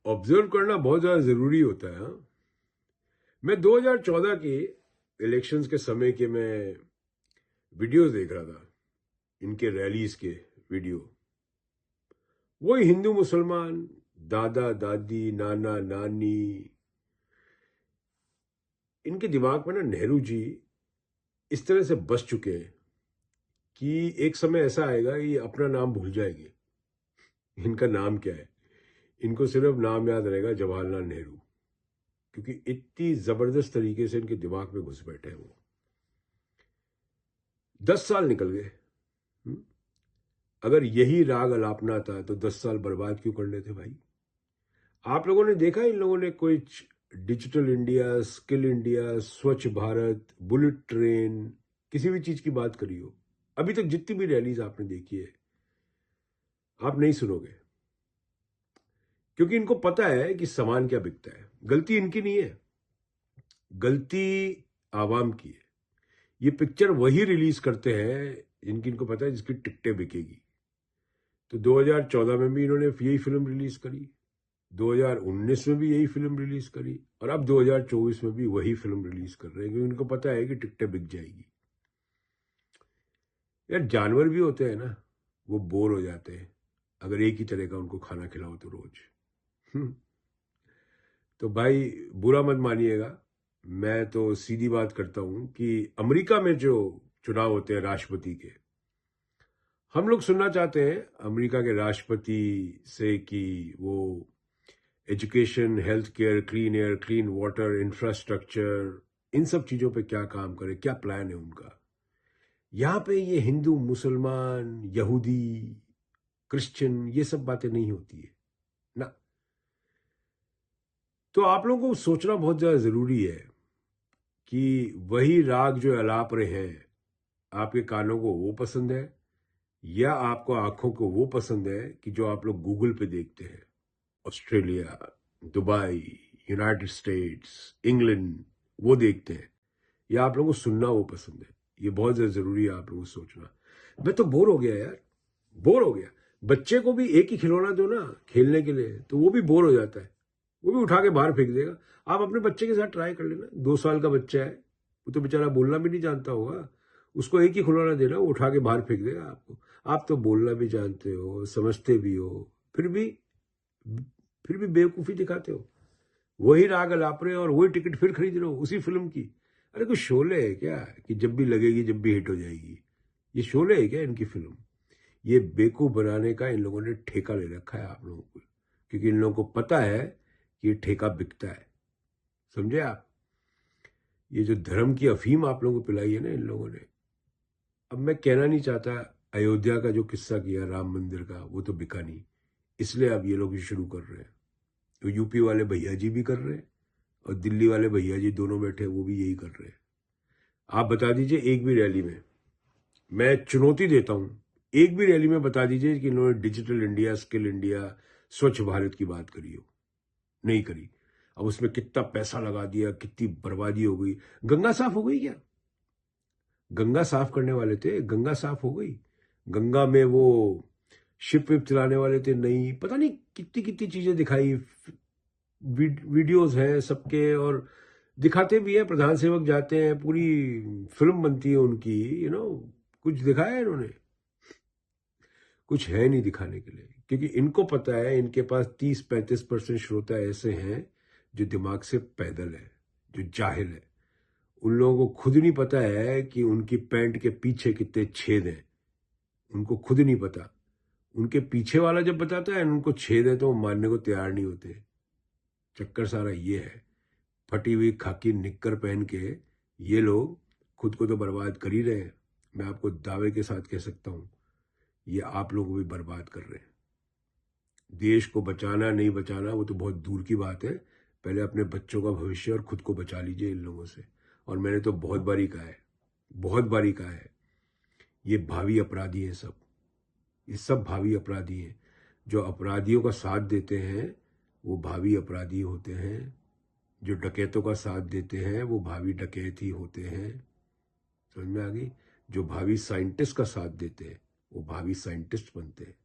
Observe करना बहुत ज़्यादा ज़रूरी होता है। हाँ? मैं 2014 के इलेक्शंस के समय के मैं वीडियोस देख रहा था, इनके रैलीज के वीडियो। वही हिंदू मुसलमान, दादा दादी, नाना नानी, इनके दिमाग में ना नेहरू जी इस तरह से बस चुके हैं कि एक समय ऐसा आएगा ये अपना नाम भूल जाएंगे। इनका नाम क्या है, इनको सिर्फ नाम याद रहेगा जवाहरलाल नेहरू, क्योंकि इतनी जबरदस्त तरीके से इनके दिमाग में घुस बैठे हैं वो। 10 साल निकल गए। अगर यही राग अलापना था तो 10 साल बर्बाद क्यों करने थे भाई? आप लोगों ने देखा इन लोगों ने कोई डिजिटल इंडिया, स्किल इंडिया, स्वच्छ भारत, बुलेट ट्रेन, किसी भी चीज की बात करी हो? अभी तक जितनी भी रैलीज आपने देखी है, आप नहीं सुनोगे, क्योंकि इनको पता है कि सामान क्या बिकता है। गलती इनकी नहीं है, गलती आवाम की है। ये पिक्चर वही रिलीज करते हैं जिनकी इनको पता है जिसकी टिकटें बिकेगी। तो 2014 में भी इन्होंने यही फिल्म रिलीज करी, 2019 में भी यही फिल्म रिलीज करी, और अब 2024 में भी वही फिल्म रिलीज कर रहे हैं, क्योंकि उनको पता है कि टिकटें बिक जाएगी। यार जानवर भी होते हैं ना, वो बोर हो जाते हैं अगर एक ही तरह का उनको खाना खिलाओ तो रोज। तो भाई बुरा मत मानिएगा, मैं तो सीधी बात करता हूं कि अमेरिका में जो चुनाव होते हैं राष्ट्रपति के, हम लोग सुनना चाहते हैं अमेरिका के राष्ट्रपति से कि वो education, health care, clean air, clean water, infrastructure, इन सब चीजों पे क्या काम करे, क्या प्लान है उनका। यहाँ पे ये हिंदू, मुसलमान, यहूदी, क्रिश्चियन, ये सब बातें नहीं होती है ना। तो आप लोगों को सोचना बहुत ज्यादा जरूरी है कि वही राग जो अलाप रहे हैं, आपके कानों को वो पसंद है या आपको आंखों को वो पसंद है कि जो आप लोग गूगल पे देखते हैं, Australia, Dubai, United states, England, वो देखते हैं, या आप लोगों को सुनना वो पसंद है। ये बहुत ज्यादा जरूरी है आप लोगों को सोचना। मैं तो बोर हो गया यार, बोर हो गया। बच्चे को भी एक ही खिलौना दो ना खेलने के लिए, तो वो भी बोर हो जाता है, वो भी उठा के बाहर फेंक देगा। आप अपने बच्चे के साथ ट्राई कर लेना, 2 साल का बच्चा है, वो तो बेचारा बोलना भी नहीं जानता होगा, उसको एक ही खिलौना देना, वो उठा के बाहर फेंक देगा आपको। आप तो बोलना भी जानते हो, समझते भी हो, फिर भी बेवकूफी दिखाते हो। वही राग अलाप रहे और वही टिकट फिर खरीद रहे हो उसी फिल्म की। अरे कोई शोले है क्या कि जब भी लगेगी जब भी हिट हो जाएगी? ये शोले है क्या इनकी फिल्म? ये बेवकूफ बनाने का इन लोगों ने ठेका ले रखा है आप लोगों को, क्योंकि इन लोगों को पता है कि ये ठेका बिकता है। समझे आप? ये जो धर्म की अफीम आप लोगों को पिलाई है ना इन लोगों ने, अब मैं कहना नहीं चाहता, अयोध्या का जो किस्सा किया राम मंदिर का, वो तो बिका नहीं, इसलिए अब ये लोग ये शुरू कर रहे हैं। तो यूपी वाले भैया जी भी कर रहे हैं और दिल्ली वाले भैया जी दोनों बैठे वो भी यही कर रहे हैं। आप बता दीजिए एक भी रैली में, मैं चुनौती देता हूं, एक भी रैली में बता दीजिए कि इन्होंने डिजिटल इंडिया, स्किल इंडिया, स्वच्छ भारत की बात करी हो। नहीं करी। अब उसमें कितना पैसा लगा दिया, कितनी बर्बादी हो गई। गंगा साफ हो गई क्या? गंगा साफ करने वाले थे, गंगा साफ हो गई। गंगा में वो शिप विप चलाने वाले थे, नहीं पता नहीं कितनी कितनी चीजें दिखाई, वीडियोस हैं सबके, और दिखाते भी है, प्रधान सेवक जाते हैं, पूरी फिल्म बनती है उनकी, कुछ दिखाया है इन्होंने? कुछ है नहीं दिखाने के लिए, क्योंकि इनको पता है इनके पास 30-35% श्रोता ऐसे हैं जो दिमाग से पैदल है, जो जाहिल है। उन लोगों को खुद नहीं पता है कि उनकी पैंट के पीछे कितने छेद हैं, उनको खुद नहीं पता। उनके पीछे वाला जब बताता है उनको छेद है तो वो मानने को तैयार नहीं होते। चक्कर सारा ये है, फटी हुई खाकी निक्कर पहन के ये लोग खुद को तो बर्बाद कर ही रहे हैं। मैं आपको दावे के साथ कह सकता हूं, ये आप लोग को भी बर्बाद कर रहे हैं। देश को बचाना नहीं बचाना वो तो बहुत दूर की बात है, पहले अपने बच्चों का भविष्य और खुद को बचा लीजिए इन लोगों से। और मैंने तो बहुत बारी कहा है, बहुत बारी कहा है, ये भावी अपराधी हैं सब, ये सब भावी अपराधी हैं। जो अपराधियों का साथ देते हैं वो भावी अपराधी होते हैं, जो डकैतों का साथ देते हैं वो भावी डकैत ही होते हैं। समझ में आ गई? जो भावी साइंटिस्ट का साथ देते हैं वो भावी साइंटिस्ट बनते हैं,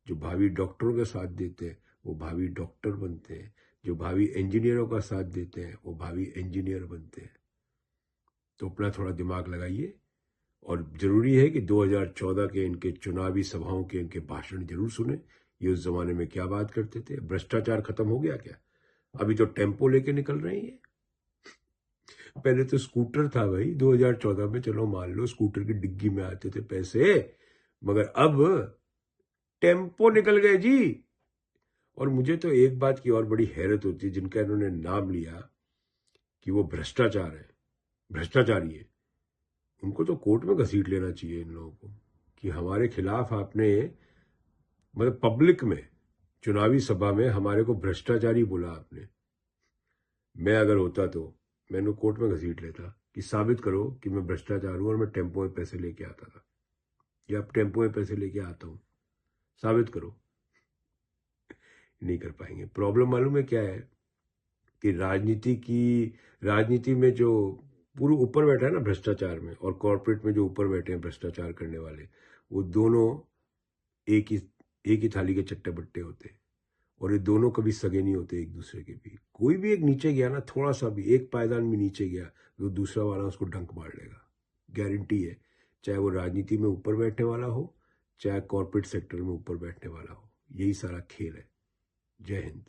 जो भावी डॉक्टरों का साथ देते हैं वो भावी डॉक्टर बनते हैं, जो भावी इंजीनियरों का साथ देते हैं वो भावी इंजीनियर बनते हैं। तो अपना थोड़ा दिमाग लगाइए, और जरूरी है कि 2014 के इनके चुनावी सभाओं के इनके भाषण जरूर सुने। ये उस जमाने में क्या बात करते थे। भ्रष्टाचार खत्म हो गया क्या? अभी तो टेम्पो लेके निकल रहे हैं। पहले तो स्कूटर था भाई 2014 में, चलो मान लो स्कूटर की डिग्गी में आते थे पैसे, मगर अब टेम्पो निकल गए जी। और मुझे तो एक बात की और बड़ी हैरत होती है, जिनका इन्होंने नाम लिया कि वो भ्रष्टाचार है, भ्रष्टाचारी है, उनको तो कोर्ट में घसीट लेना चाहिए इन लोगों को, कि हमारे खिलाफ आपने मतलब पब्लिक में चुनावी सभा में हमारे को भ्रष्टाचारी बोला आपने। मैं अगर होता तो मैंने कोर्ट में घसीट लेता कि साबित करो कि मैं भ्रष्टाचार हूं और मैं टेम्पो में पैसे लेके आता था, या अब टेम्पो में पैसे लेके आता हूं, साबित करो। नहीं कर पाएंगे। प्रॉब्लम मालूम है क्या है कि राजनीति में जो पूरे ऊपर बैठा है ना भ्रष्टाचार में, और कॉर्पोरेट में जो ऊपर बैठे हैं भ्रष्टाचार करने वाले, वो दोनों एक ही थाली के चट्टे बट्टे होते हैं, और ये दोनों कभी सगे नहीं होते एक दूसरे के भी। कोई भी एक नीचे गया ना, थोड़ा सा भी एक पायदान भी नीचे गया तो दूसरा वाला उसको डंक मार लेगा, गारंटी है। चाहे वो राजनीति में ऊपर बैठने वाला हो, चाहे कॉर्पोरेट सेक्टर में ऊपर बैठने वाला हो, यही सारा खेल है। जय हिंद।